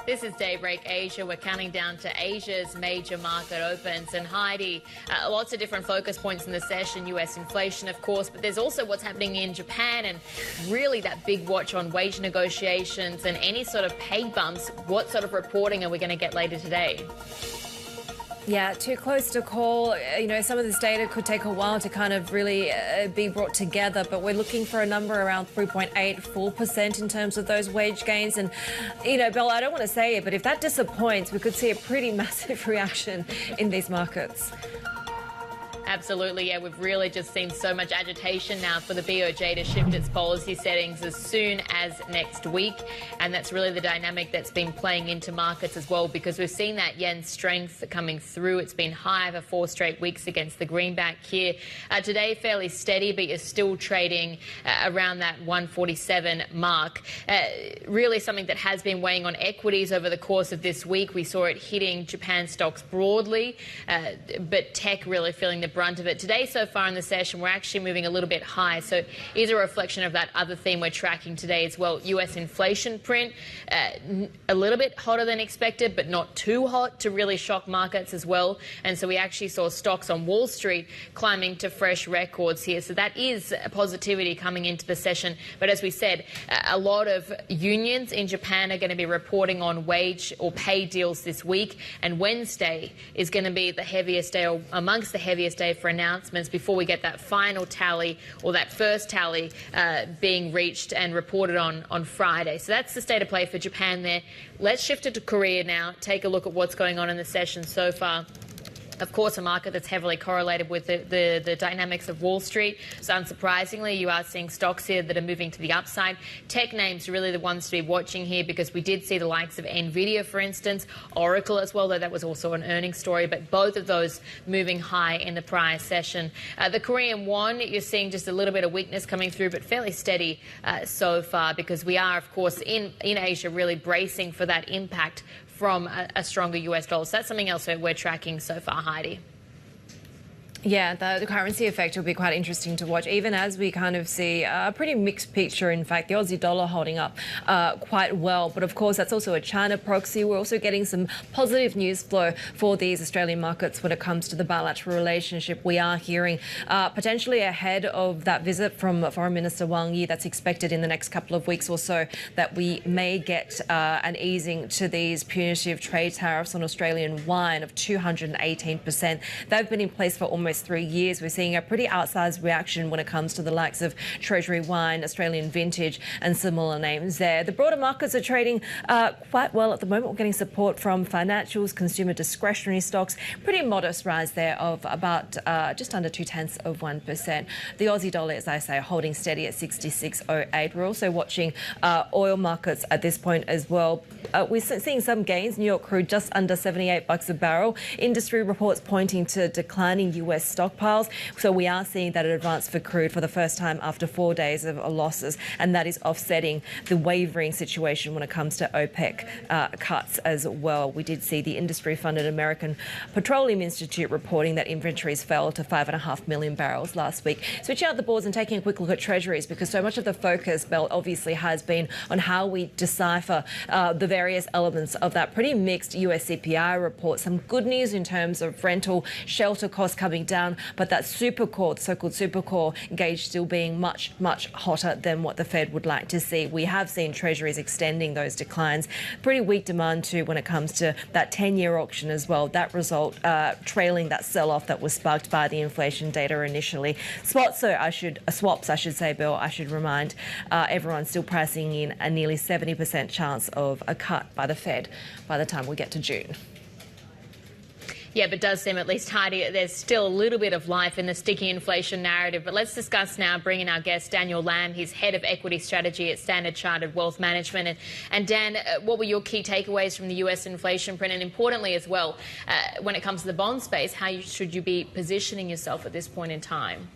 This is Daybreak Asia. We're counting down to Asia's major market opens. And Haidi, lots of different focus points in the session. US inflation, of course, but there's also what's happening in Japan and really that big watch on wage negotiations and any sort of pay bumps. What sort of reporting are we going to get later today? Yeah, too close to call. You know, some of this data could take a while to kind of really be brought together, but we're looking for a number around 3.84% in terms of those wage gains. And, you know, Bella, I don't want to say it, but if that disappoints, we could see a pretty massive reaction in these markets. Absolutely, yeah. We've really just seen so much agitation now for the BOJ to shift its policy settings as soon as next week. And that's really the dynamic that's been playing into markets as well, because we've seen that yen strength coming through. It's been high for 4 straight weeks against the greenback here. Today, fairly steady, but you're still trading around that 147 mark. Really something that has been weighing on equities over the course of this week. We saw it hitting Japan stocks broadly, but tech really feeling the brunt of it. Today, so far in the session, we're actually moving a little bit high. So it is a reflection of that other theme we're tracking today as well. US inflation print, a little bit hotter than expected, but not too hot to really shock markets as well. And so we actually saw stocks on Wall Street climbing to fresh records here. So that is a positivity coming into the session. But as we said, a lot of unions in Japan are going to be reporting on wage or pay deals this week. And Wednesday is going to be the heaviest day, or amongst the heaviest day for announcements before we get that final tally, or that first tally being reached and reported on Friday. So that's the state of play for Japan there. Let's shift it to Korea now. Take a look at what's going on in the session so far. Of course, a market that's heavily correlated with the dynamics of Wall Street. So unsurprisingly, you are seeing stocks here that are moving to the upside. Tech names are really the ones to be watching here, because we did see the likes of Nvidia, for instance, Oracle as well, though that was also an earnings story, but both of those moving high in the prior session. The Korean won, you're seeing just a little bit of weakness coming through, but fairly steady so far, because we are, of course, in Asia really bracing for that impact from a stronger US dollar. So that's something else that we're tracking so far, Haidi. Yeah, the currency effect will be quite interesting to watch, even as we kind of see a pretty mixed picture. In fact, the Aussie dollar holding up quite well. But of course, that's also a China proxy. We're also getting some positive news flow for these Australian markets when it comes to the bilateral relationship. We are hearing potentially ahead of that visit from Foreign Minister Wang Yi that's expected in the next couple of weeks or so, that we may get an easing to these punitive trade tariffs on Australian wine of 218%. They've been in place for almost 3 years. We're seeing a pretty outsized reaction when it comes to the likes of Treasury Wine, Australian Vintage and similar names there. The broader markets are trading quite well at the moment. We're getting support from financials, consumer discretionary stocks. Pretty modest rise there of about just under 0.2%. The Aussie dollar, as I say, holding steady at 66.08. We're also watching oil markets at this point as well. We're seeing some gains. New York crude just under $78 a barrel. Industry reports pointing to declining US stockpiles. So we are seeing that advance for crude for the first time after 4 days of losses, and that is offsetting the wavering situation when it comes to OPEC cuts as well. We did see the industry-funded American Petroleum Institute reporting that inventories fell to 5.5 million barrels last week. Switching out the boards and taking a quick look at treasuries, because so much of the focus, Bell, obviously has been on how we decipher the various elements of that pretty mixed US CPI report. Some good news in terms of rental shelter costs coming down, but that supercore, the so-called supercore gauge, still being much, much hotter than what the Fed would like to see. We have seen treasuries extending those declines. Pretty weak demand too when it comes to that 10-year auction as well. That result trailing that sell-off that was sparked by the inflation data initially. Swaps, I should say, Bill, I should remind everyone, still pricing in a nearly 70% chance of a cut by the Fed by the time we get to June. Yeah, but it does seem, at least, Haidi, there's still a little bit of life in the sticky inflation narrative. But let's discuss now, bring in our guest, Daniel Lamb. He's head of equity strategy at Standard Chartered Wealth Management. And Dan, what were your key takeaways from the US inflation print? And importantly as well, when it comes to the bond space, how should you be positioning yourself at this point in time?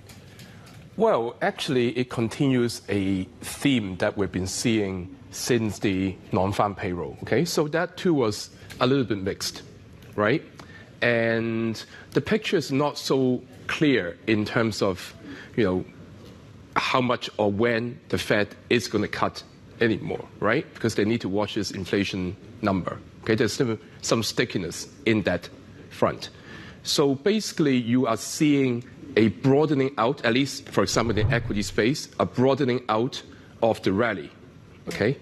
Well, actually, it continues a theme that we've been seeing since the non-farm payroll. Okay, so that too was a little bit mixed, right? And the picture is not so clear in terms of, how much or when the Fed is going to cut anymore, right? Because they need to watch this inflation number. Okay, there's still some stickiness in that front. So basically, you are seeing a broadening out, at least, for example, in the equity space, a broadening out of the rally. Okay,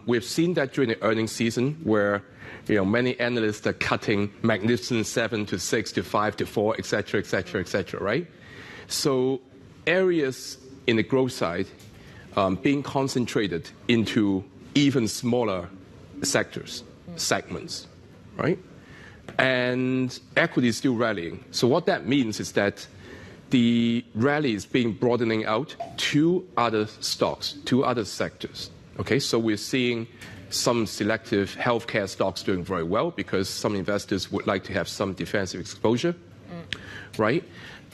we've seen that during the earnings season, where many analysts are cutting Magnificent 7 to 6 to 5 to 4, et cetera, et cetera, et cetera, right? So areas in the growth side being concentrated into even smaller sectors, segments, right? And equity is still rallying. So what that means is that the rally is being broadening out to other stocks, to other sectors. Okay, so we're seeing some selective healthcare stocks doing very well because some investors would like to have some defensive exposure, right?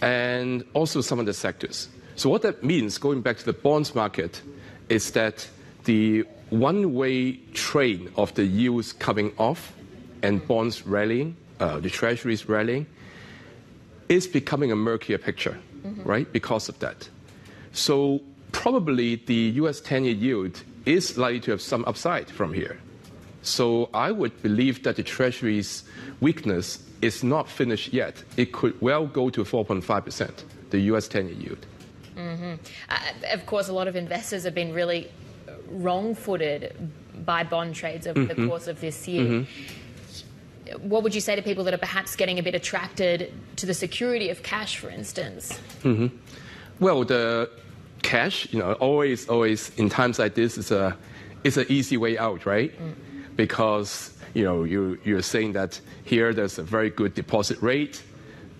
And also some of the sectors. So what that means, going back to the bonds market, is that the one-way train of the yields coming off and bonds rallying, the treasuries rallying, is becoming a murkier picture, right, because of that. So probably the US 10-year yield is likely to have some upside from here. So I would believe that the treasury's weakness is not finished yet. It could well go to 4.5%, the US 10-year yield. Of course, a lot of investors have been really wrong-footed by bond trades over the course of this year. What would you say to people that are perhaps getting a bit attracted to the security of cash, for instance? Well, the cash, always in times like this is an easy way out, right? Because you're saying that here there's a very good deposit rate,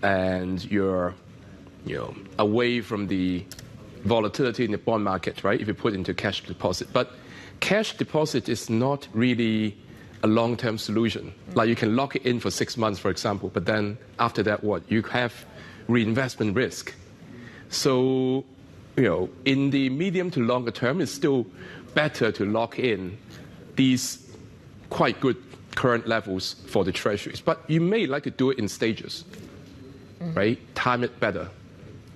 and you're away from the volatility in the bond market, right? If you put into cash deposit, but cash deposit is not really a long-term solution. Like you can lock it in for 6 months, for example, but then after that, what? You have reinvestment risk. So, in the medium to longer term, it's still better to lock in these quite good current levels for the treasuries. But you may like to do it in stages, right? Time it better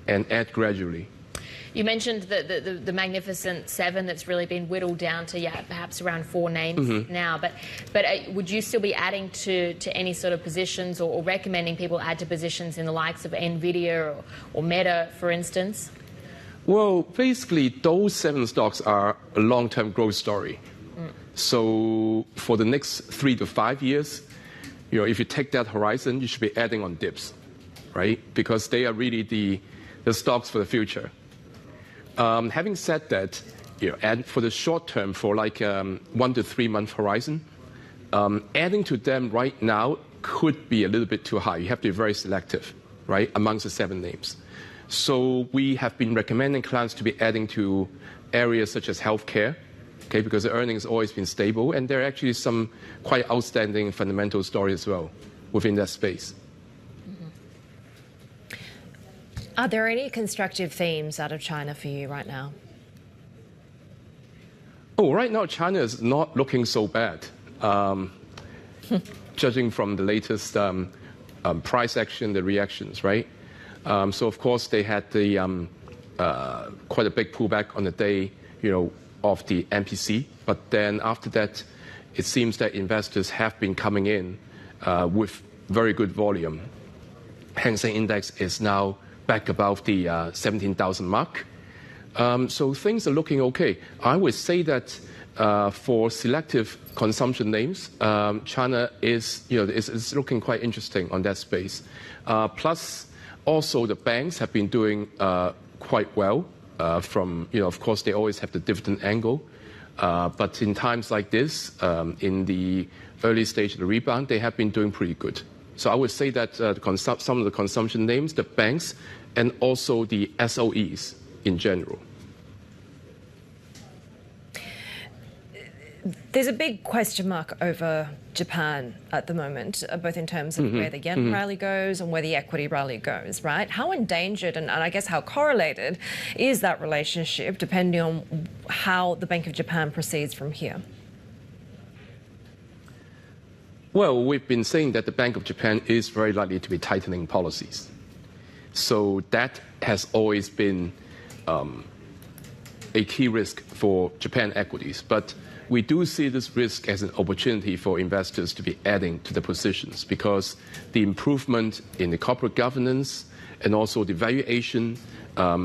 and add gradually. You mentioned the Magnificent 7 that's really been whittled down to, perhaps around 4 names now. But would you still be adding to any sort of positions or recommending people add to positions in the likes of NVIDIA or Meta, for instance? Well, basically, those 7 stocks are a long-term growth story. So for the next 3 to 5 years, if you take that horizon, you should be adding on dips, right? Because they are really the stocks for the future. Having said that, and for the short term, for like 1 to 3 month horizon, adding to them right now could be a little bit too high. You have to be very selective, right, amongst the 7 names. So we have been recommending clients to be adding to areas such as healthcare, okay, because the earnings have always been stable, and there are actually some quite outstanding fundamental stories as well within that space. Are there any constructive themes out of China for you right now? Oh, right now China is not looking so bad, judging from the latest price action, the reactions, right? So of course they had the quite a big pullback on the day, of the MPC, but then after that, it seems that investors have been coming in with very good volume. Hang Seng Index is now back above the 17,000 mark. So things are looking okay. I would say that for selective consumption names, China is looking quite interesting on that space. Plus, also the banks have been doing quite well. Of course, they always have the dividend angle. But in times like this, in the early stage of the rebound, they have been doing pretty good. So I would say that some of the consumption names, the banks, and also the SOEs in general. There's a big question mark over Japan at the moment, both in terms of where the yen rally goes and where the equity rally goes, right? How endangered and I guess how correlated is that relationship depending on how the Bank of Japan proceeds from here? Well, we've been saying that the Bank of Japan is very likely to be tightening policies. So that has always been a key risk for Japan equities. But we do see this risk as an opportunity for investors to be adding to the positions because the improvement in the corporate governance and also the valuation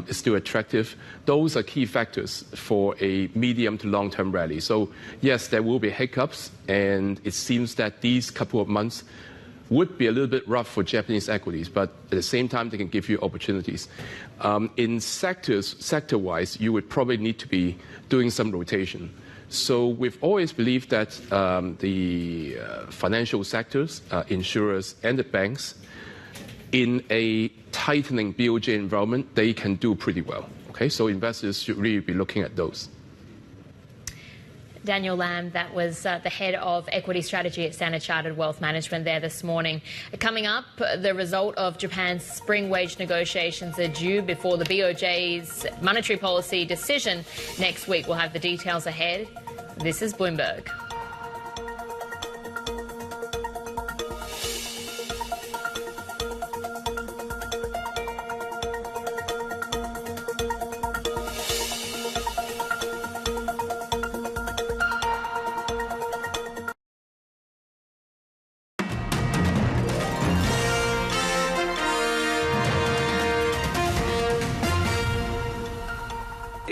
is still attractive. Those are key factors for a medium to long-term rally. So yes, there will be hiccups, and it seems that these couple of months would be a little bit rough for Japanese equities, but at the same time, they can give you opportunities. In sector-wise, you would probably need to be doing some rotation. So we've always believed that the financial sectors, insurers, and the banks, in a tightening BOJ environment, they can do pretty well. Okay, so investors should really be looking at those. Daniel Lamb, that was the head of equity strategy at Standard Chartered Wealth Management there this morning. Coming up, the result of Japan's spring wage negotiations are due before the BOJ's monetary policy decision next week. We'll have the details ahead. This is Bloomberg.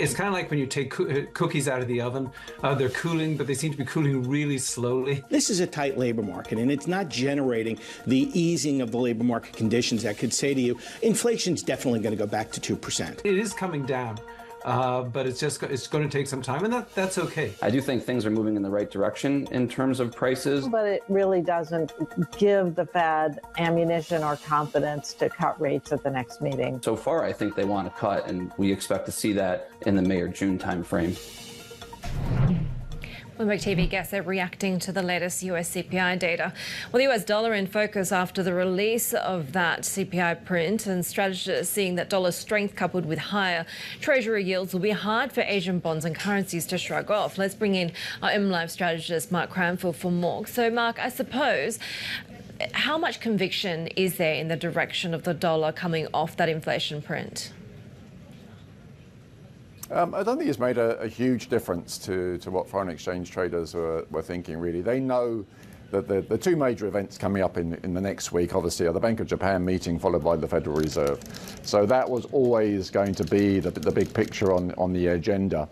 It's kind of like when you take cookies out of the oven. They're cooling, but they seem to be cooling really slowly. This is a tight labor market, and it's not generating the easing of the labor market conditions that could say to you, inflation's definitely going to go back to 2%. It is coming down, but it's going to take some time, and that's okay. I do think things are moving in the right direction in terms of prices. But it really doesn't give the Fed ammunition or confidence to cut rates at the next meeting. So far, I think they want to cut, and we expect to see that in the May or June timeframe. Bloomberg TV guests are reacting to the latest US CPI data. Well, the US dollar in focus after the release of that CPI print, and strategists seeing that dollar strength coupled with higher Treasury yields will be hard for Asian bonds and currencies to shrug off. Let's bring in our MLive strategist, Mark Cranfield, for more. So, Mark, I suppose, how much conviction is there in the direction of the dollar coming off that inflation print? I don't think it's made a huge difference to what foreign exchange traders were thinking, really. They know that the two major events coming up in the next week, obviously, are the Bank of Japan meeting followed by the Federal Reserve. So that was always going to be the big picture on the agenda.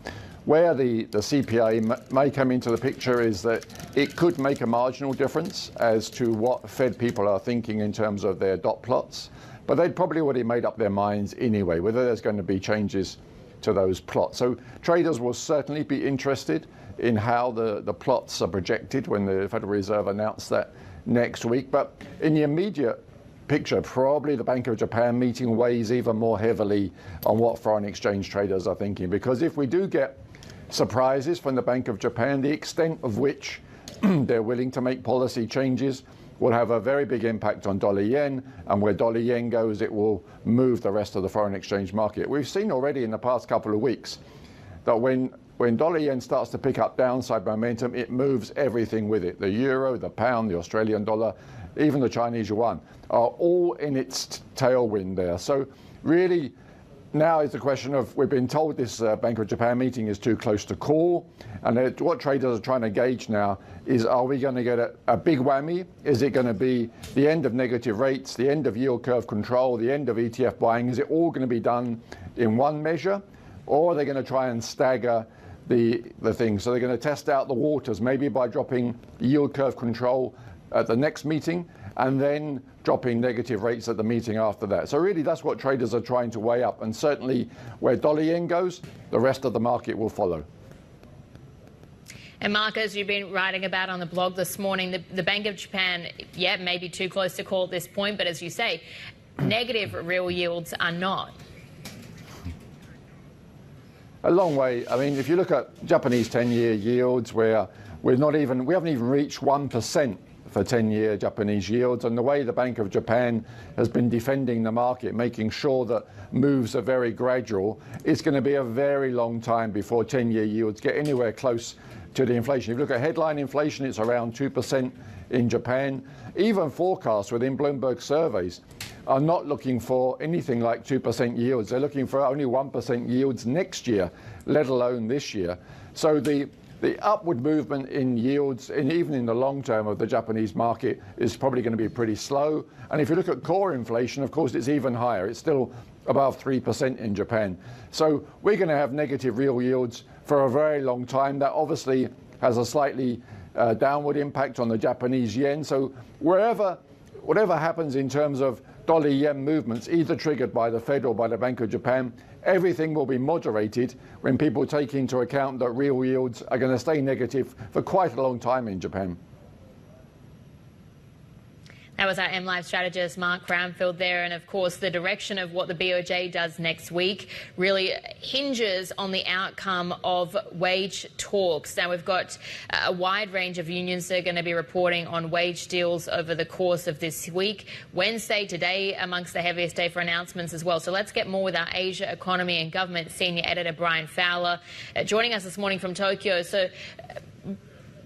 Where the CPI may come into the picture is that it could make a marginal difference as to what Fed people are thinking in terms of their dot plots. But they'd probably already made up their minds anyway, whether there's going to be changes to those plots. So traders will certainly be interested in how the plots are projected when the Federal Reserve announced that next week. But in the immediate picture, probably the Bank of Japan meeting weighs even more heavily on what foreign exchange traders are thinking. Because if we do get surprises from the Bank of Japan, the extent of which they're willing to make policy changes will have a very big impact on dollar yen, and where dollar yen goes, it will move the rest of the foreign exchange market. We've seen already in the past couple of weeks that when dollar yen starts to pick up downside momentum, it moves everything with it. The euro, the pound, the Australian dollar, even the Chinese yuan are all in its tailwind there. So really, now is the question of, we've been told this Bank of Japan meeting is too close to call, and what traders are trying to gauge now is, are we going to get a big whammy? Is it going to be the end of negative rates, the end of yield curve control, the end of ETF buying? Is it all going to be done in one measure, or are they going to try and stagger the thing? So they're going to test out the waters, maybe by dropping yield curve control at the next meeting, and then dropping negative rates at the meeting after that. So really, that's what traders are trying to weigh up. And certainly where dollar yen goes, the rest of the market will follow. And Mark, as you've been writing about on the blog this morning, the Bank of Japan, yeah, maybe too close to call at this point, but as you say, negative real yields are not. A long way. I mean, if you look at Japanese 10-year yields, where we haven't even reached 1% for 10-year Japanese yields, and the way the Bank of Japan has been defending the market, making sure that moves are very gradual, it's going to be a very long time before 10-year yields get anywhere close to the inflation. If you look at headline inflation, it's around 2% in Japan. Even forecasts within Bloomberg surveys are not looking for anything like 2% yields. They're looking for only 1% yields next year, let alone this year. So the upward movement in yields, even in the long term of the Japanese market, is probably going to be pretty slow. And if you look at core inflation, of course, it's even higher. It's still above 3% in Japan. So we're going to have negative real yields for a very long time. That obviously has a slightly downward impact on the Japanese yen. So whatever happens in terms of dollar-yen movements, either triggered by the Fed or by the Bank of Japan, everything will be moderated when people take into account that real yields are going to stay negative for quite a long time in Japan. That was our MLive strategist, Mark Cranfield there. And of course, the direction of what the BOJ does next week really hinges on the outcome of wage talks. Now, we've got a wide range of unions that are going to be reporting on wage deals over the course of this week. Wednesday, today, amongst the heaviest day for announcements as well. So let's get more with our Asia economy and government senior editor, Brian Fowler, joining us this morning from Tokyo. So,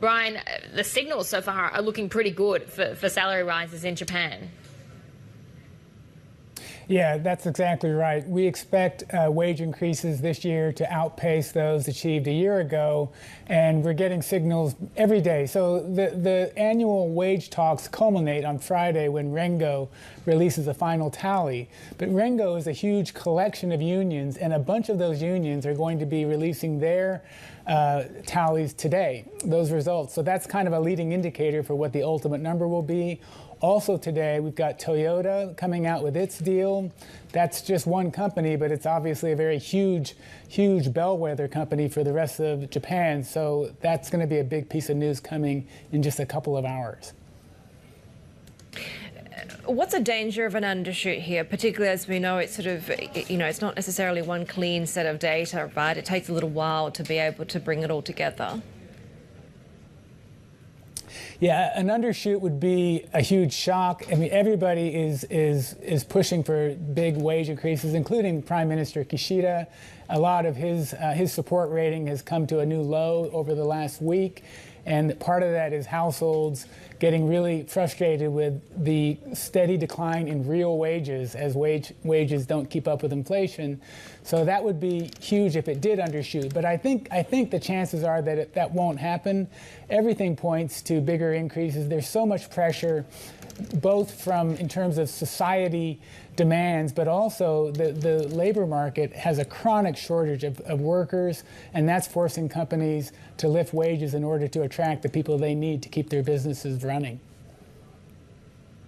Brian, the signals so far are looking pretty good for salary rises in Japan. Yeah, that's exactly right. We expect wage increases this year to outpace those achieved a year ago, and we're getting signals every day. So the annual wage talks culminate on Friday when Rengo releases a final tally. But Rengo is a huge collection of unions, and a bunch of those unions are going to be releasing their tallies today, those results. So that's kind of a leading indicator for what the ultimate number will be. Also today, we've got Toyota coming out with its deal. That's just one company, but it's obviously a very huge bellwether company for the rest of Japan. So that's going to be a big piece of news coming in just a couple of hours. What's the danger of an undershoot here, particularly as we know it's sort of, it's not necessarily one clean set of data, right? It takes a little while to be able to bring it all together. Yeah, an undershoot would be a huge shock. I mean, everybody is pushing for big wage increases, including Prime Minister Kishida. A lot of his support rating has come to a new low over the last week. And part of that is households getting really frustrated with the steady decline in real wages as wages don't keep up with inflation. So that would be huge if it did undershoot. But I think the chances are that that won't happen. Everything points to bigger increases. There's so much pressure, both from in terms of society demands, but also the labor market has a chronic shortage of workers, and that's forcing companies to lift wages in order to attract the people they need to keep their businesses running.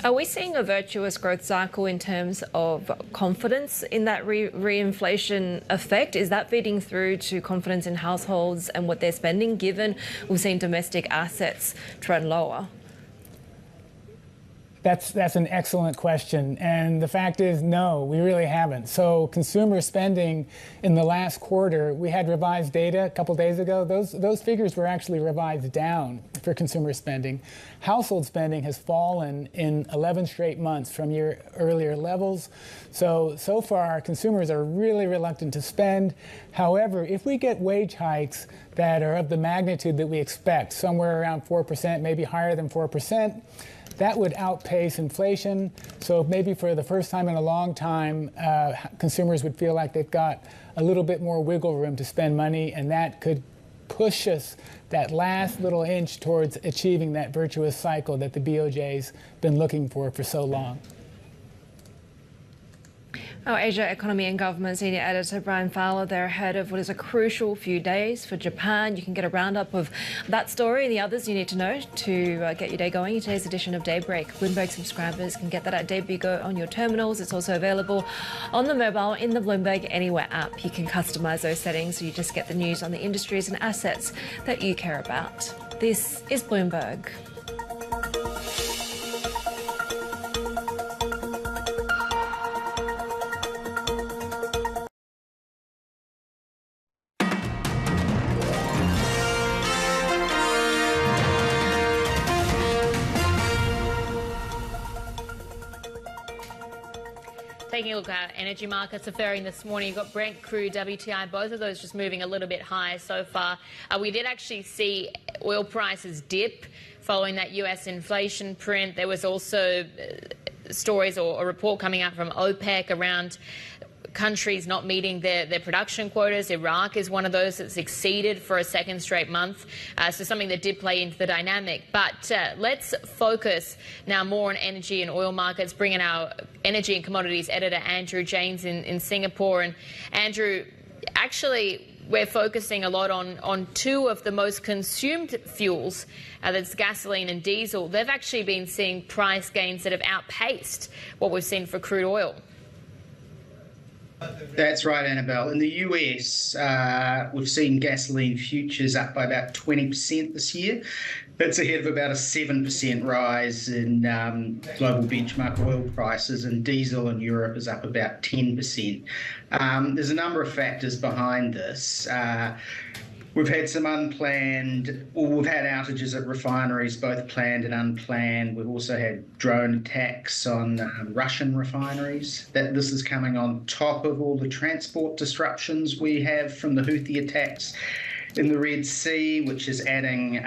Are we seeing a virtuous growth cycle in terms of confidence in that reinflation effect? Is that feeding through to confidence in households and what they're spending, given we've seen domestic assets trend lower? That's an excellent question. And the fact is, no, we really haven't. So consumer spending in the last quarter, we had revised data a couple days ago. Those figures were actually revised down for consumer spending. Household spending has fallen in 11 straight months from year earlier levels. So far, consumers are really reluctant to spend. However, if we get wage hikes that are of the magnitude that we expect, somewhere around 4%, maybe higher than 4%, that would outpace inflation. So maybe for the first time in a long time, consumers would feel like they've got a little bit more wiggle room to spend money, and that could push us that last little inch towards achieving that virtuous cycle that the BOJ's been looking for so long. Our Asia Economy and Government Senior Editor Brian Fowler there ahead of what is a crucial few days for Japan. You can get a roundup of that story and the others you need to know to get your day going in today's edition of Daybreak. Bloomberg subscribers can get that at Daybreak on your terminals. It's also available on the mobile in the Bloomberg Anywhere app. You can customize those settings so you just get the news on the industries and assets that you care about. This is Bloomberg. Taking a look at energy markets are faring this morning. You've got Brent, crude, WTI, both of those just moving a little bit higher so far. We did actually see oil prices dip following that US inflation print. There was also stories or a report coming out from OPEC around countries not meeting their production quotas. Iraq is one of those that's exceeded for a second straight month. So something that did play into the dynamic. But let's focus now more on energy and oil markets, bring in our energy and commodities editor, Andrew James in Singapore. And Andrew, actually, we're focusing a lot on two of the most consumed fuels, that's gasoline and diesel. They've actually been seeing price gains that have outpaced what we've seen for crude oil. That's right, Annabelle. In the US, we've seen gasoline futures up by about 20% this year. That's ahead of about a 7% rise in global benchmark oil prices, and diesel in Europe is up about 10%. There's a number of factors behind this. We've had some we've had outages at refineries, both planned and unplanned. We've also had drone attacks on Russian refineries. This is coming on top of all the transport disruptions we have from the Houthi attacks in the Red Sea, which is adding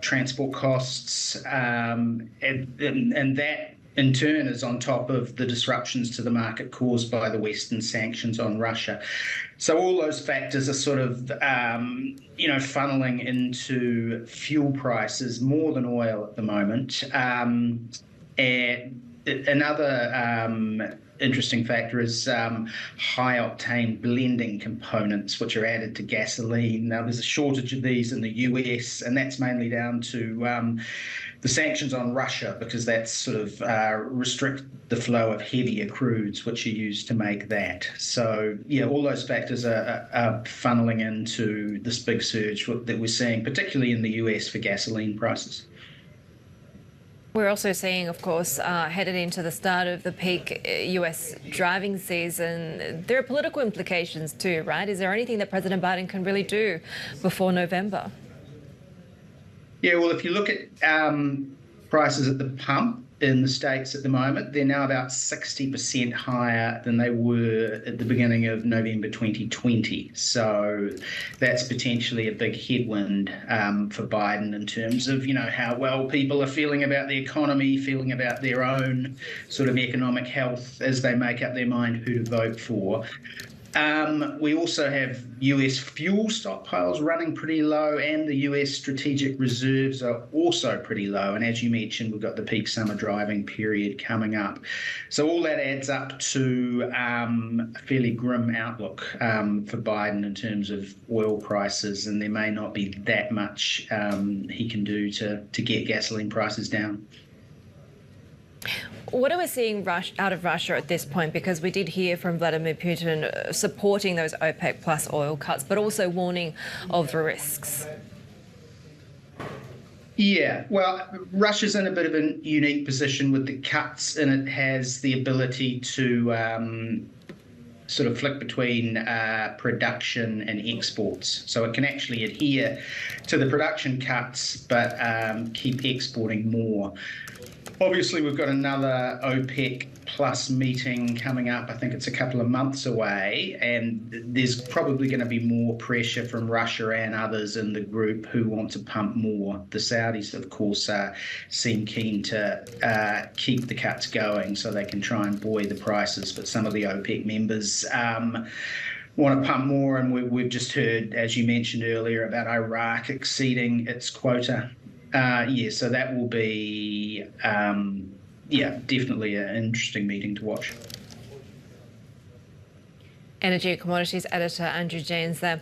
transport costs, and that in turn is on top of the disruptions to the market caused by the Western sanctions on Russia. So all those factors are sort of, funneling into fuel prices more than oil at the moment. And another interesting factor is high-octane blending components, which are added to gasoline. Now, there's a shortage of these in the US, and that's mainly down to the sanctions on Russia, because that's sort of restrict the flow of heavier crudes, which are used to make that. So, yeah, all those factors are funneling into this big surge that we're seeing, particularly in the US for gasoline prices. We're also seeing, of course, headed into the start of the peak US driving season, there are political implications too, right? Is there anything that President Biden can really do before November? Yeah, well, if you look at prices at the pump in the States at the moment, they're now about 60% higher than they were at the beginning of November 2020. So that's potentially a big headwind for Biden in terms of, how well people are feeling about the economy, feeling about their own sort of economic health as they make up their mind who to vote for. We also have US fuel stockpiles running pretty low, and the US strategic reserves are also pretty low. And as you mentioned, we've got the peak summer driving period coming up. So all that adds up to a fairly grim outlook for Biden in terms of oil prices, and there may not be that much he can do to get gasoline prices down. What are we seeing out of Russia at this point? Because we did hear from Vladimir Putin supporting those OPEC plus oil cuts, but also warning of the risks. Yeah, well, Russia's in a bit of a unique position with the cuts, and it has the ability to sort of flick between production and exports. So it can actually adhere to the production cuts, but keep exporting more. Obviously, we've got another OPEC plus meeting coming up. I think it's a couple of months away, and there's probably going to be more pressure from Russia and others in the group who want to pump more. The Saudis, of course, seem keen to keep the cuts going so they can try and buoy the prices, but some of the OPEC members want to pump more, and we've just heard, as you mentioned earlier, about Iraq exceeding its quota. So that will be, definitely an interesting meeting to watch. Energy and Commodities Editor Andrew James there.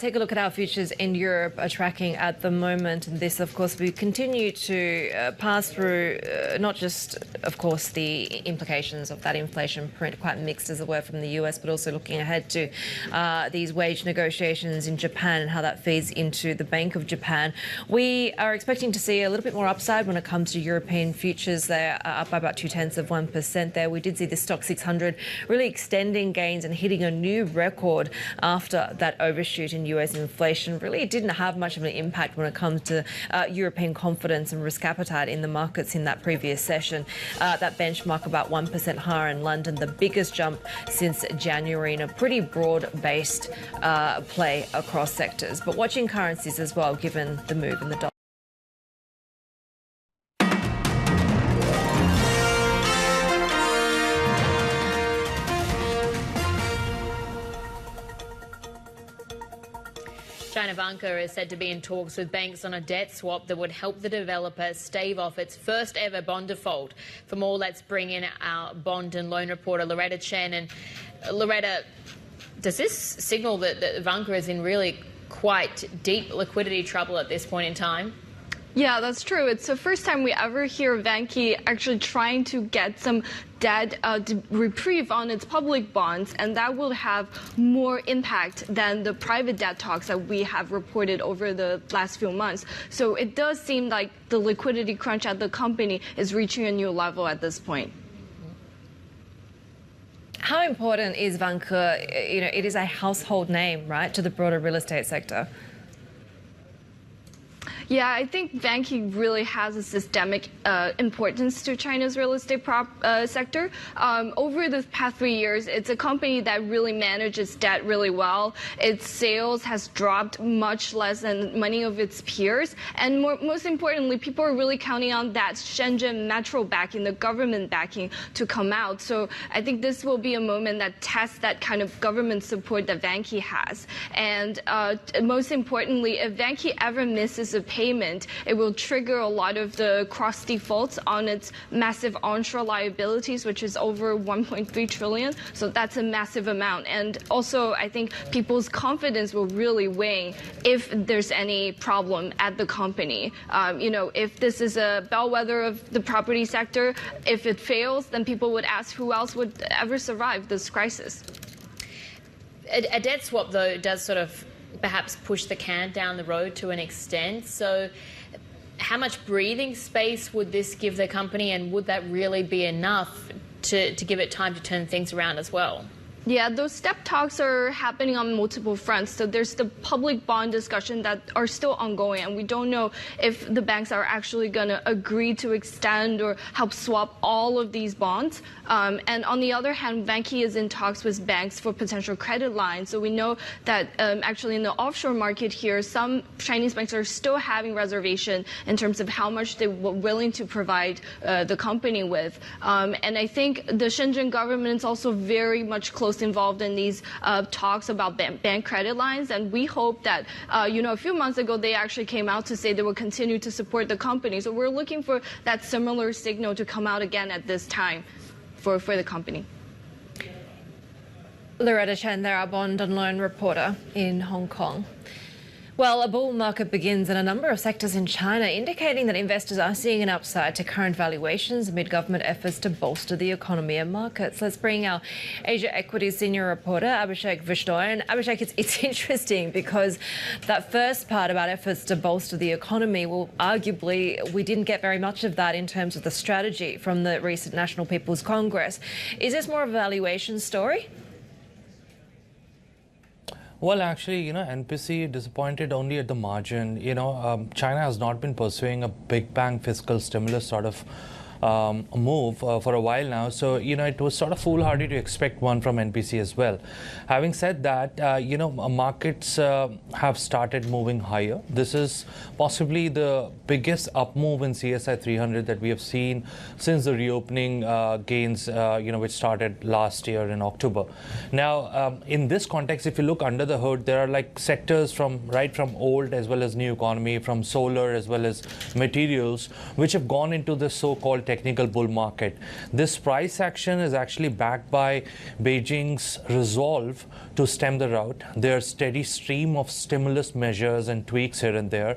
Take a look at how futures in Europe are tracking at the moment. And this, of course, we continue to pass through not just, of course, the implications of that inflation print, quite mixed as it were from the US, but also looking ahead to these wage negotiations in Japan and how that feeds into the Bank of Japan. We are expecting to see a little bit more upside when it comes to European futures. They're up by about 0.2% there. We did see the Stock 600 really extending gains and hitting a new record after that overshoot in US inflation. Really didn't have much of an impact when it comes to European confidence and risk appetite in the markets in that previous session. That benchmark about 1% higher in London, the biggest jump since January, in a pretty broad-based play across sectors. But watching currencies as well, given the move in the dollar. China Vanke is said to be in talks with banks on a debt swap that would help the developer stave off its first ever bond default. For more, let's bring in our bond and loan reporter, Loretta Chen. And Loretta, does this signal that Vanke is in really quite deep liquidity trouble at this point in time? Yeah, that's true. It's the first time we ever hear Vanke actually trying to get some debt reprieve on its public bonds, and that will have more impact than the private debt talks that we have reported over the last few months. So it does seem like the liquidity crunch at the company is reaching a new level at this point. How important is Vanke? It is a household name, right, to the broader real estate sector. Yeah, I think Vanke really has a systemic importance to China's real estate sector. Over the past 3 years, it's a company that really manages debt really well. Its sales has dropped much less than many of its peers. And most importantly, people are really counting on that Shenzhen metro backing, the government backing, to come out. So I think this will be a moment that tests that kind of government support that Vanke has. And most importantly, if Vanke ever misses a payment, it will trigger a lot of the cross defaults on its massive onshore liabilities, which is over 1.3 trillion. So that's a massive amount. And also, I think people's confidence will really wane if there's any problem at the company. If this is a bellwether of the property sector, if it fails, then people would ask who else would ever survive this crisis. A debt swap, though, does sort of perhaps push the can down the road to an extent. So how much breathing space would this give the company, and would that really be enough to give it time to turn things around as well? Yeah, those step talks are happening on multiple fronts. So there's the public bond discussion that are still ongoing, and we don't know if the banks are actually going to agree to extend or help swap all of these bonds. And on the other hand, Vanke is in talks with banks for potential credit lines. So we know that actually in the offshore market here, some Chinese banks are still having reservation in terms of how much they were willing to provide the company with. And I think the Shenzhen government is also very much close involved in these talks about bank credit lines, and we hope that a few months ago they actually came out to say they will continue to support the company. So we're looking for that similar signal to come out again at this time for the company. Loretta Chen there, our bond and loan reporter in Hong Kong. Well, a bull market begins in a number of sectors in China, indicating that investors are seeing an upside to current valuations amid government efforts to bolster the economy and markets. Let's bring our Asia Equities senior reporter, Abhishek Vishnoy. And Abhishek, it's interesting because that first part about efforts to bolster the economy, well, arguably we didn't get very much of that in terms of the strategy from the recent National People's Congress. Is this more of a valuation story? Well, actually, NPC disappointed only at the margin. China has not been pursuing a big bang fiscal stimulus sort of move for a while now. So, it was sort of foolhardy to expect one from NPC as well. Having said that, markets have started moving higher. This is possibly the biggest up move in CSI 300 that we have seen since the reopening gains, which started last year in October. Now, in this context, if you look under the hood, there are like sectors from old as well as new economy, from solar as well as materials, which have gone into this so-called technical bull market. This price action is actually backed by Beijing's resolve to stem the rout, their steady stream of stimulus measures and tweaks here and there.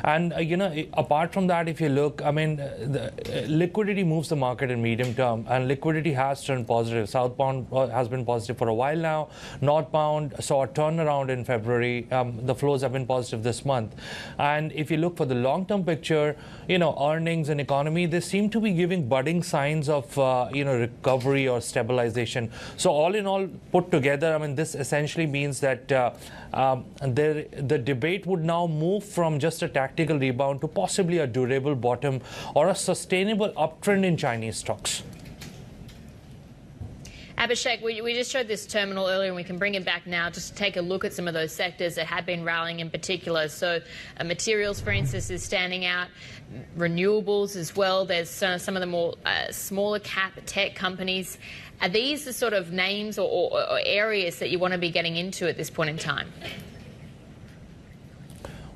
And, apart from that, if you look, the liquidity moves the market in medium term, and liquidity has turned positive. Southbound has been positive for a while now. Northbound saw a turnaround in February. The flows have been positive this month. And if you look for the long-term picture, earnings and economy, they seem to be giving budding signs of, recovery or stabilization. So all in all, put together, this essentially means that the debate would now move from just a tactical rebound to possibly a durable bottom or a sustainable uptrend in Chinese stocks. Abhishek, we just showed this terminal earlier, and we can bring it back now just to take a look at some of those sectors that have been rallying in particular. So materials, for instance, is standing out. Renewables as well. There's some of the more smaller cap tech companies. Are these the sort of names or areas that you want to be getting into at this point in time?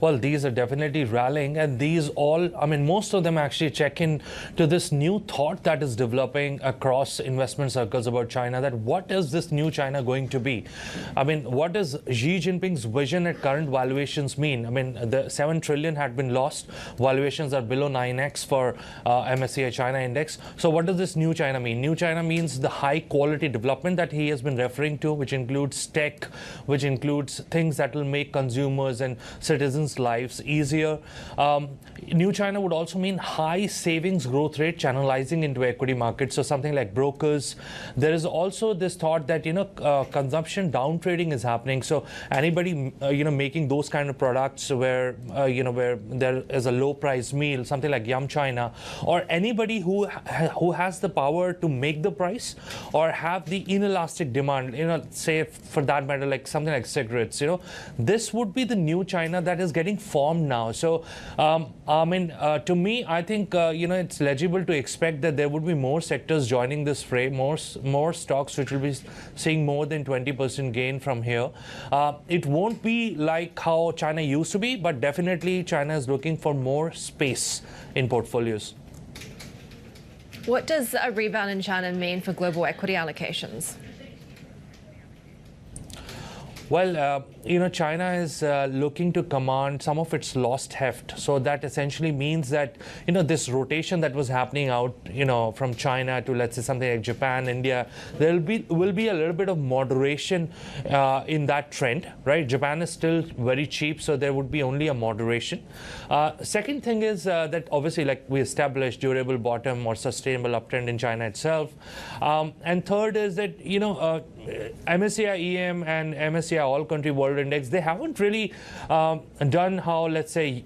well, these are definitely rallying, and these all, I mean, most of them actually check in to this new thought that is developing across investment circles about China, that what is this new China going to be? I mean, what does Xi Jinping's vision at current valuations mean? I mean, the 7 trillion had been lost. Valuations are below 9x for MSCI China Index. So what does this new China mean? New China means the high quality development that he has been referring to, which includes tech, which includes things that will make consumers and citizens' lives easier. New China would also mean high savings growth rate channelizing into equity markets, so something like brokers. There is also this thought that, consumption down trading is happening. So anybody, making those kind of products where, where there is a low price meal, something like Yum China, or anybody who has the power to make the price or have the inelastic demand, say for that matter, like something like cigarettes, this would be the new China that is getting formed now. So, to me, I think, it's legible to expect that there would be more sectors joining this fray, more stocks which will be seeing more than 20% gain from here. It won't be like how China used to be, but definitely China is looking for more space in portfolios. What does a rebound in China mean for global equity allocations? Well, China is looking to command some of its lost heft. So that essentially means that, this rotation that was happening out, from China to, let's say, something like Japan, India, will be a little bit of moderation in that trend, right? Japan is still very cheap, so there would be only a moderation. Second thing is that obviously, like we established, durable bottom or sustainable uptrend in China itself. And third is that, MSCI EM and MSCI All Country World Index, they haven't really done how, let's say,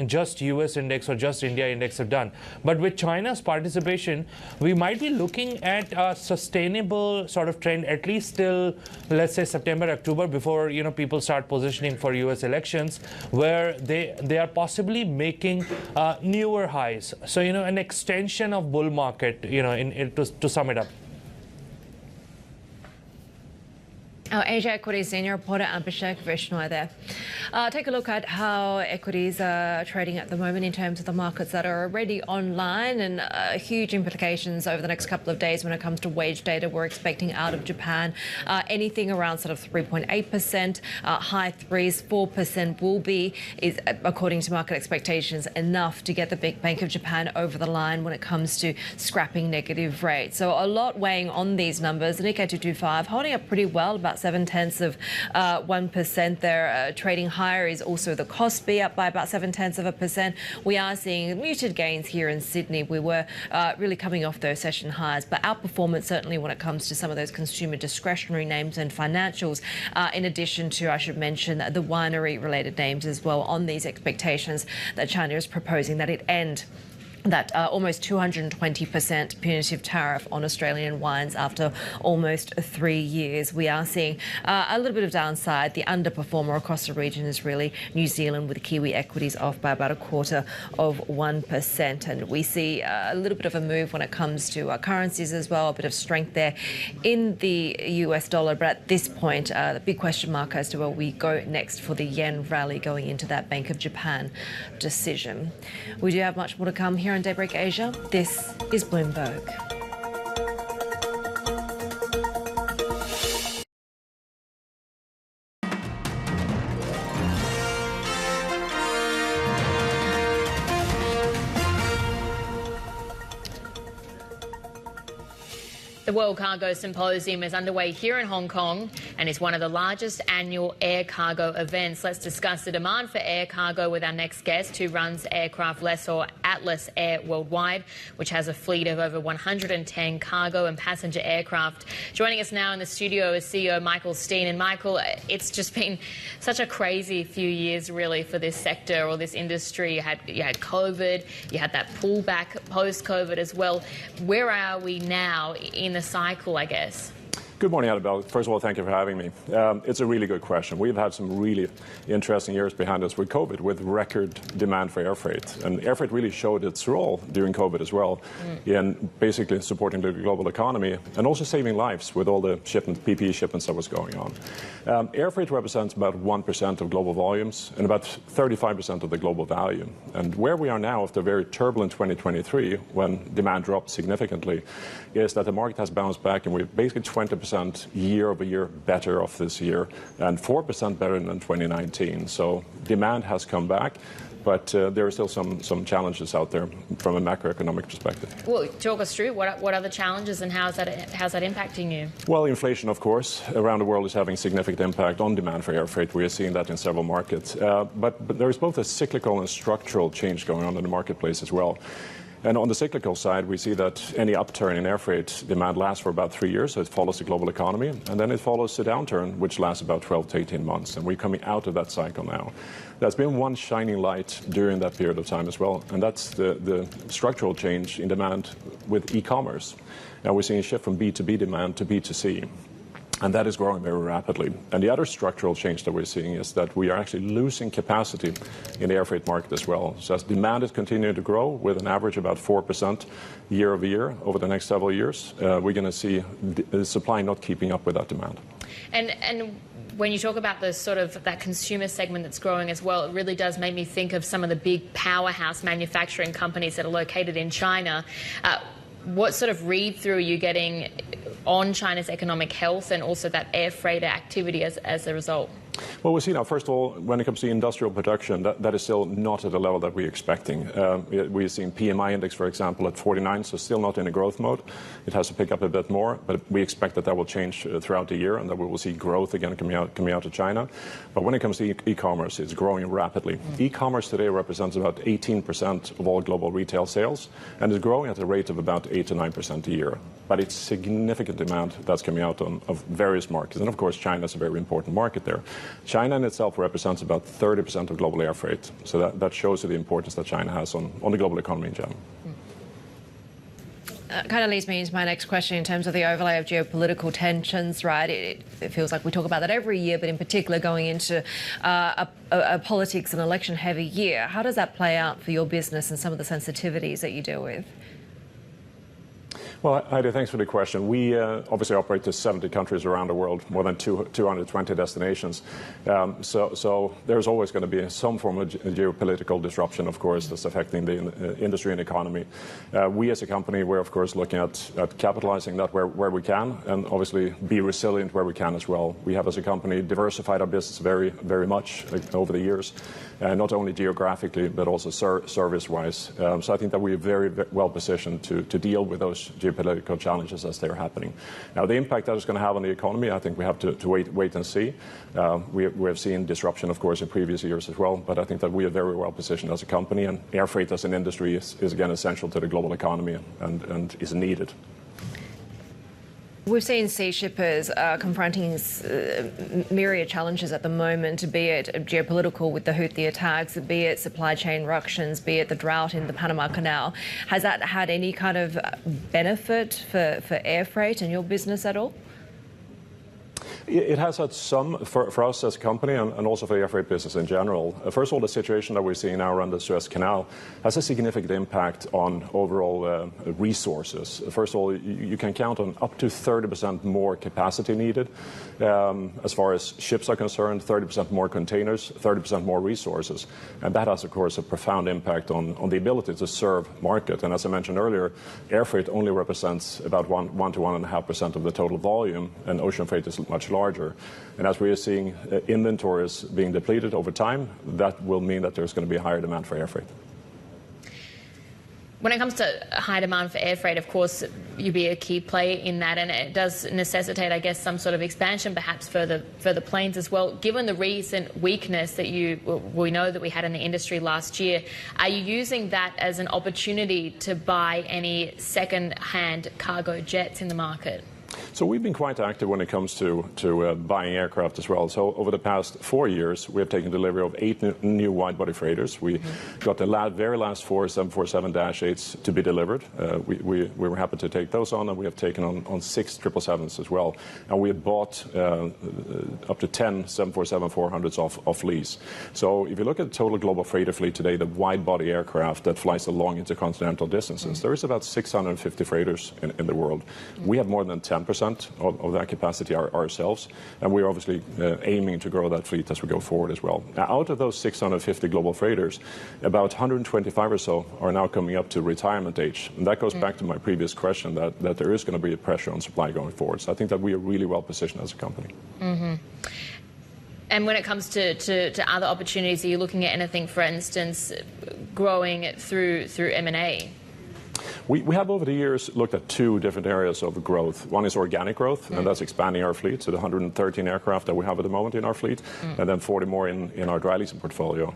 just US Index or just India Index have done. But with China's participation, we might be looking at a sustainable sort of trend, at least till, let's say, September, October, before, people start positioning for US elections, where they are possibly making newer highs. So, an extension of bull market, to sum it up. Our Asia Equities senior reporter Abhishek Vishnoy there. Take a look at how equities are trading at the moment in terms of the markets that are already online, and huge implications over the next couple of days when it comes to wage data. We're expecting out of Japan anything around sort of 3.8%, high 3s, 4% will be, according to market expectations, enough to get the big Bank of Japan over the line when it comes to scrapping negative rates. So a lot weighing on these numbers. The Nikkei 225 holding up pretty well, about 0.7% there. Trading higher is also the Kospi, up by about 0.7%. We are seeing muted gains here in Sydney. We were really coming off those session highs, but outperformance certainly when it comes to some of those consumer discretionary names and financials, in addition to, I should mention, the winery-related names as well, on these expectations that China is proposing that it end that almost 220% punitive tariff on Australian wines after almost 3 years. We are seeing a little bit of downside. The underperformer across the region is really New Zealand, with Kiwi equities off by about 0.25%. And we see a little bit of a move when it comes to currencies as well, a bit of strength there in the US dollar. But at this point, the big question mark as to where we go next for the yen rally going into that Bank of Japan decision. We do have much more to come here on Daybreak Asia. This is Bloomberg. The World Cargo Symposium is underway here in Hong Kong and is one of the largest annual air cargo events. Let's discuss the demand for air cargo with our next guest, who runs aircraft lessor Atlas Air Worldwide, which has a fleet of over 110 cargo and passenger aircraft. Joining us now in the studio is CEO Michael Steen. And Michael, it's just been such a crazy few years really for this sector or this industry. You had COVID, you had that pullback post-COVID as well. Where are we now in the cycle, I guess? Good morning, Annabelle. First of all, thank you for having me. It's a really good question. We've had some really interesting years behind us with COVID, with record demand for air freight. And air freight really showed its role during COVID as well in basically supporting the global economy and also saving lives with all the PPE shipments that was going on. Air freight represents about 1% of global volumes and about 35% of the global value. And where we are now after a very turbulent 2023, when demand dropped significantly, is that the market has bounced back and we're basically 20% year over year better off this year and 4% better than 2019. So demand has come back, but there are still some challenges out there from a macroeconomic perspective. Well, talk us through what are the challenges and how's that impacting you? Well, inflation, of course, around the world is having significant impact on demand for air freight. We are seeing that in several markets. But there is both a cyclical and structural change going on in the marketplace as well. And on the cyclical side, we see that any upturn in air freight demand lasts for about 3 years, so it follows the global economy, and then it follows a downturn, which lasts about 12 to 18 months, and we're coming out of that cycle now. There's been one shining light during that period of time as well, and that's the structural change in demand with e-commerce. Now we're seeing a shift from B2B demand to B2C. And that is growing very rapidly. And the other structural change that we're seeing is that we are actually losing capacity in the air freight market as well. So as demand is continuing to grow with an average about 4% year over year over the next several years, we're going to see the supply not keeping up with that demand. And when you talk about the sort of that consumer segment that's growing as well, it really does make me think of some of the big powerhouse manufacturing companies that are located in China. What sort of read-through are you getting on China's economic health and also that air freighter activity as a result? Well, we see now, first of all, when it comes to industrial production, that is still not at the level that we're expecting. We're seeing PMI index, for example, at 49, so still not in a growth mode. It has to pick up a bit more, but we expect that will change throughout the year and that we will see growth again coming out of China. But when it comes to e-commerce, it's growing rapidly. E-commerce today represents about 18% of all global retail sales and is growing at a rate of about 8 to 9% a year. But it's significant demand that's coming out of various markets. And of course, China is a very important market there. China in itself represents about 30% of global air freight. So that shows you the importance that China has on the global economy in general. Kind of leads me into my next question in terms of the overlay of geopolitical tensions, right? It feels like we talk about that every year, but in particular going into a politics and election-heavy year. How does that play out for your business and some of the sensitivities that you deal with? Well, Haidi, thanks for the question. We obviously operate to 70 countries around the world, more than 220 destinations. So there's always going to be some form of geopolitical disruption, of course, that's affecting the industry and economy. We as a company, we're, of course, looking at capitalizing that where we can and obviously be resilient where we can as well. We have, as a company, diversified our business very, very much over the years, not only geographically, but also service-wise. So I think that we're very, very well positioned to deal with those geopolitical challenges as they're happening. Now, the impact that it's going to have on the economy, I think we have to wait and see. We have seen disruption, of course, in previous years as well, but I think that we are very well positioned as a company, and air freight as an industry is again essential to the global economy and is needed. We've seen sea shippers confronting myriad challenges at the moment, be it geopolitical with the Houthi attacks, be it supply chain ructions, be it the drought in the Panama Canal. Has that had any kind of benefit for air freight and your business at all? It has had some for us as a company and also for the air freight business in general. First of all, the situation that we're seeing now around the Suez Canal has a significant impact on overall resources. First of all, you can count on up to 30% more capacity needed as far as ships are concerned, 30% more containers, 30% more resources. And that has, of course, a profound impact on the ability to serve market. And as I mentioned earlier, air freight only represents about 1 to 1.5% of the total volume, and ocean freight is much larger. And as we are seeing inventories being depleted over time, that will mean that there's going to be a higher demand for air freight. When it comes to high demand for air freight, of course, you'd be a key player in that, and it does necessitate, I guess, some sort of expansion, perhaps for the planes as well. Given the recent weakness that we know that we had in the industry last year, are you using that as an opportunity to buy any second-hand cargo jets in the market? So we've been quite active when it comes to buying aircraft as well. So over the past 4 years, we have taken delivery of 8 new wide-body freighters. We got the very last 4 747-8s to be delivered. We were happy to take those on, and we have taken on 6 777s as well. And we have bought up to 10 747-400s off lease. So if you look at the total global freighter fleet today, the wide-body aircraft that flies along intercontinental distances, there is about 650 freighters in the world. We have more than 10% of that capacity ourselves, and we're obviously aiming to grow that fleet as we go forward as well. Now, out of those 650 global freighters, about 125 or so are now coming up to retirement age. And that goes back to my previous question that there is going to be a pressure on supply going forward. So I think that we are really well positioned as a company. And when it comes to other opportunities, are you looking at anything, for instance, growing through M&A? We have over the years looked at 2 different areas of growth. One is organic growth, and that's expanding our fleet to the 113 aircraft that we have at the moment in our fleet, and then 40 more in our dry leasing portfolio.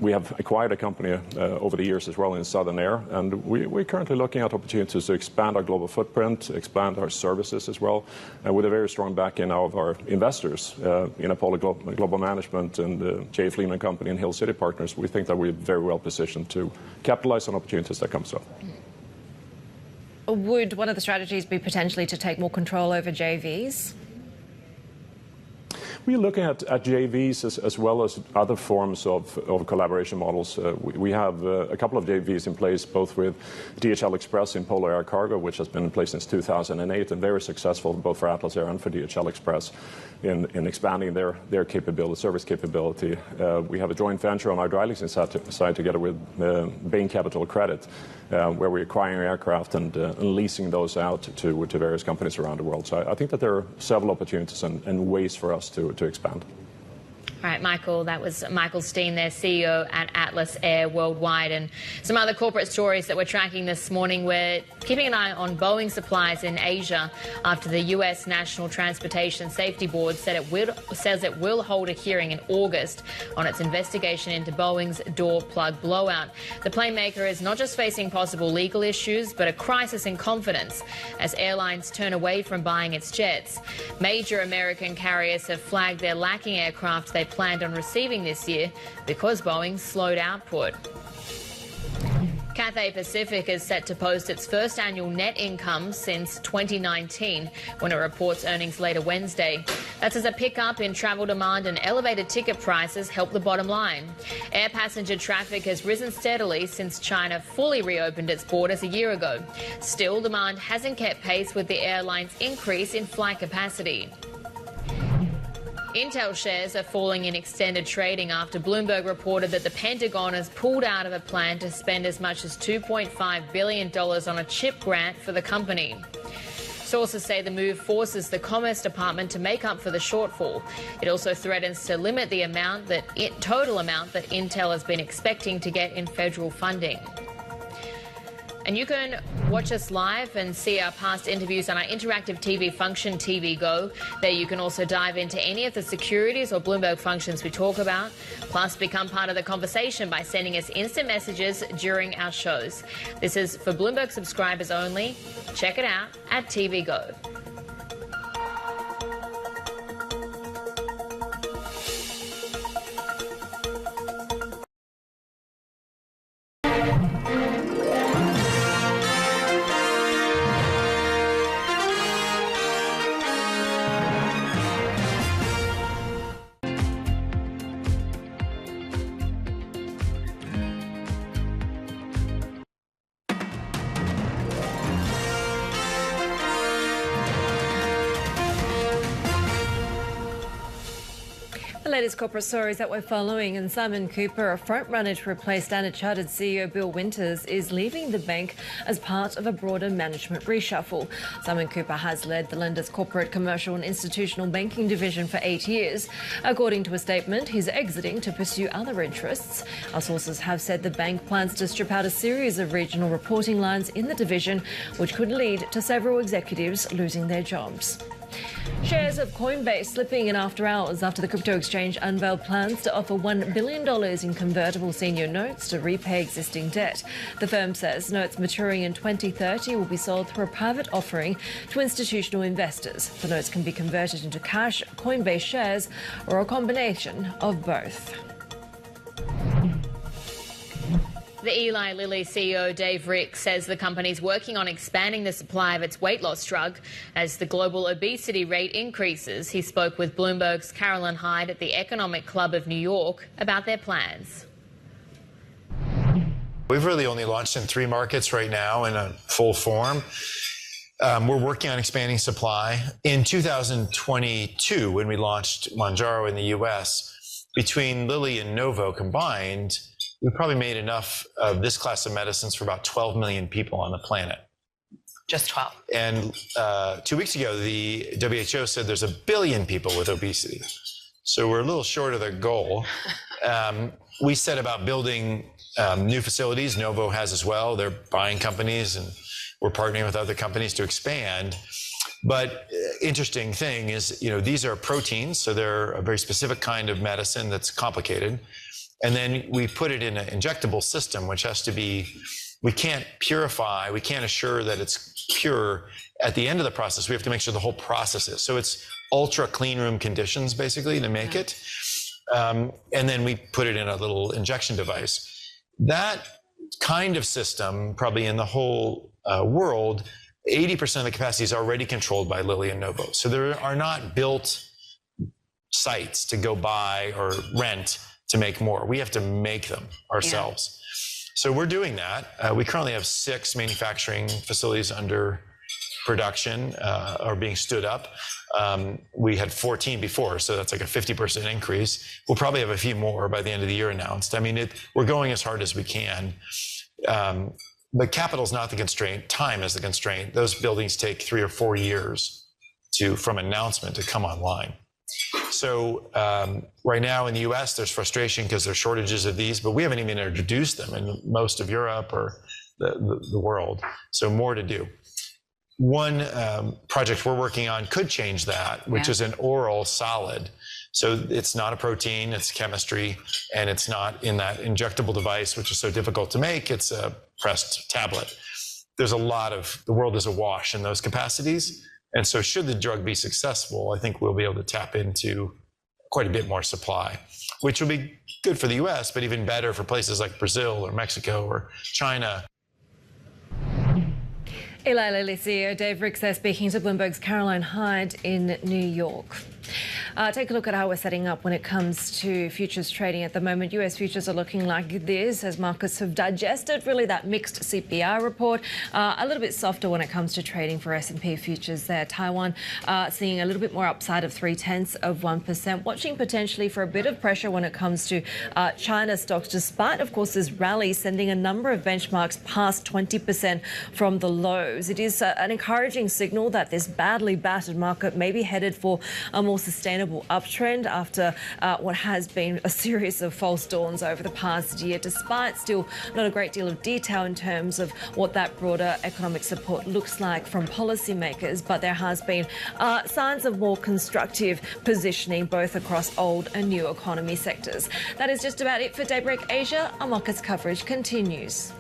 We have acquired a company over the years as well in Southern Air, and we're currently looking at opportunities to expand our global footprint, expand our services as well, and with a very strong backing now of our investors in Apollo Global Management and J. Fleeman Company and Hill City Partners. We think that we're very well positioned to capitalize on opportunities that comes up. Would one of the strategies be potentially to take more control over JVs? We're looking at JVs as well as other forms of collaboration models. We have a couple of JVs in place, both with DHL Express in Polar Air Cargo, which has been in place since 2008, and very successful both for Atlas Air and for DHL Express in expanding their capability, service capability. We have a joint venture on our dry leasing side together with Bain Capital Credit, where we're acquiring aircraft and leasing those out to various companies around the world. So I think that there are several opportunities and ways for us to expand. All right, Michael, that was Michael Steen, their CEO at Atlas Air Worldwide. And some other corporate stories that we're tracking this morning. We're keeping an eye on Boeing supplies in Asia after the U.S. National Transportation Safety Board says it will hold a hearing in August on its investigation into Boeing's door plug blowout. The plane maker is not just facing possible legal issues, but a crisis in confidence as airlines turn away from buying its jets. Major American carriers have flagged they're lacking aircraft they planned on receiving this year because Boeing slowed output. Cathay Pacific is set to post its first annual net income since 2019 when it reports earnings later Wednesday. That's as a pickup in travel demand and elevated ticket prices help the bottom line. Air passenger traffic has risen steadily since China fully reopened its borders a year ago. Still, demand hasn't kept pace with the airline's increase in flight capacity. Intel shares are falling in extended trading after Bloomberg reported that the Pentagon has pulled out of a plan to spend as much as $2.5 billion on a chip grant for the company. Sources say the move forces the Commerce Department to make up for the shortfall. It also threatens to limit the total amount that Intel has been expecting to get in federal funding. And you can watch us live and see our past interviews on our interactive TV function, TV Go. There you can also dive into any of the securities or Bloomberg functions we talk about. Plus, become part of the conversation by sending us instant messages during our shows. This is for Bloomberg subscribers only. Check it out at TV Go. The latest corporate stories that we're following, and Simon Cooper, a frontrunner to replace Standard Chartered CEO Bill Winters, is leaving the bank as part of a broader management reshuffle. Simon Cooper has led the lender's corporate, commercial and institutional banking division for 8 years. According to a statement, he's exiting to pursue other interests. Our sources have said the bank plans to strip out a series of regional reporting lines in the division, which could lead to several executives losing their jobs. Shares of Coinbase slipping in after hours after the crypto exchange unveiled plans to offer $1 billion in convertible senior notes to repay existing debt. The firm says notes maturing in 2030 will be sold through a private offering to institutional investors. The notes can be converted into cash, Coinbase shares, or a combination of both. The Eli Lilly CEO Daybreak says the company's working on expanding the supply of its weight loss drug as the global obesity rate increases. He spoke with Bloomberg's Caroline Haidi at the Economic Club of New York about their plans. We've really only launched in 3 markets right now in a full form. We're working on expanding supply. In 2022, when we launched Mounjaro in the U.S., between Lilly and Novo combined, we probably made enough of this class of medicines for about 12 million people on the planet. Just 12. And 2 weeks ago, the WHO said there's 1 billion people with obesity. So we're a little short of the goal. We set about building new facilities. Novo has as well. They're buying companies, and we're partnering with other companies to expand. But interesting thing is, these are proteins, so they're a very specific kind of medicine that's complicated. And then we put it in an injectable system, which has to be, we can't purify, we can't assure that it's pure at the end of the process. We have to make sure the whole process is. So it's ultra clean room conditions, basically, to make it. And then we put it in a little injection device. That kind of system, probably in the whole world, 80% of the capacity is already controlled by Lilly and Novo. So there are not built sites to go buy or rent to make more. We have to make them ourselves. Yeah. So we're doing that. We currently have 6 manufacturing facilities under production or being stood up. We had 14 before, so that's like a 50% increase. We'll probably have a few more by the end of the year announced. I mean, we're going as hard as we can. But capital's not the constraint. Time is the constraint. Those buildings take 3 or 4 years from announcement to come online. So right now in the US, there's frustration because there's shortages of these, but we haven't even introduced them in most of Europe or the world. So more to do. One project we're working on could change that, which is an oral solid. So it's not a protein, it's chemistry, and it's not in that injectable device, which is so difficult to make. It's a pressed tablet. There's the world is awash in those capacities. And so should the drug be successful, I think we'll be able to tap into quite a bit more supply, which will be good for the US, but even better for places like Brazil or Mexico or China. Eli Lilly CEO Daybreak there speaking to Bloomberg's Caroline Haidi in New York. Take a look at how we're setting up when it comes to futures trading at the moment. US futures are looking like this as markets have digested really that mixed CPI report. A little bit softer when it comes to trading for S&P futures there. Taiwan seeing a little bit more upside of 0.3%. Watching potentially for a bit of pressure when it comes to China stocks, despite, of course, this rally sending a number of benchmarks past 20% from the lows. It is an encouraging signal that this badly battered market may be headed for a more sustainable uptrend after what has been a series of false dawns over the past year, despite still not a great deal of detail in terms of what that broader economic support looks like from policymakers. But there has been signs of more constructive positioning both across old and new economy sectors. That is just about it for Daybreak Asia. Our markets coverage continues.